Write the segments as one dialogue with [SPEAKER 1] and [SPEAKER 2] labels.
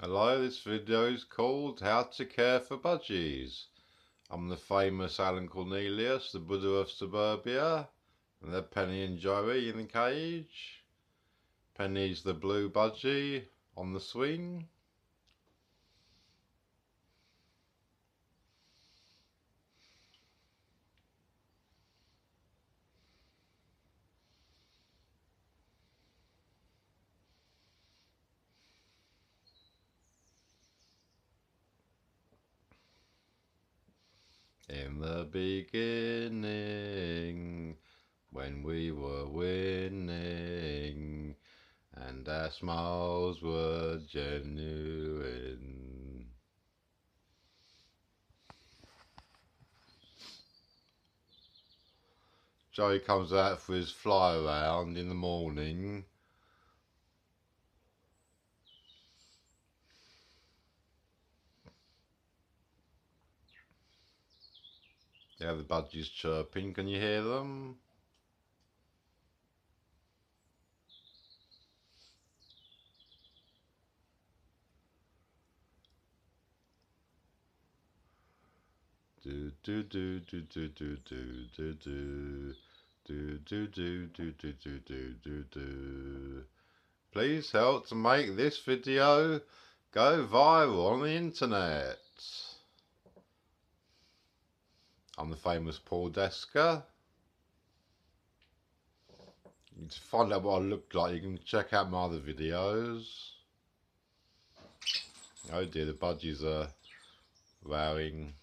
[SPEAKER 1] Hello, this video is called How to Care for Budgies. I'm the famous Cornelius, the Buddha of suburbia, and they're Penny and Joey in the cage. Penny's the blue budgie on the swing. In the beginning, when we were winning, and our smiles were genuine. Joey comes out for his fly around in the morning. Yeah, the budgies chirping, can you hear them? Do do do do do do do do do do do do do do do do do. Please help to make this video go viral on the internet. I'm the famous Paul Desker. To find out what I look like, you can check out my other videos. Oh dear, the budgies are rowing.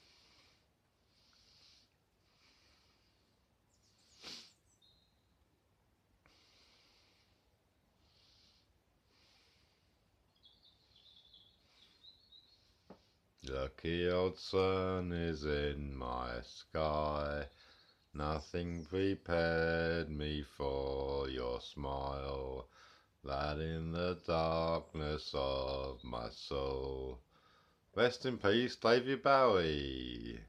[SPEAKER 1] Lucky old sun is in my sky. Nothing prepared me for your smile, that in the darkness of my soul. Rest in peace, David Bowie.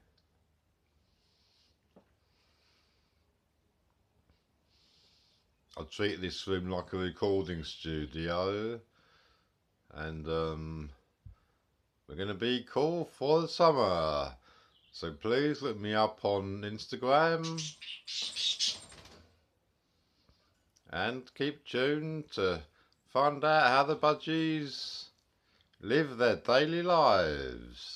[SPEAKER 1] I treat this room like a recording studio, and we're going to be cool for the summer. So please look me up on Instagram and keep tuned to find out how the budgies live their daily lives.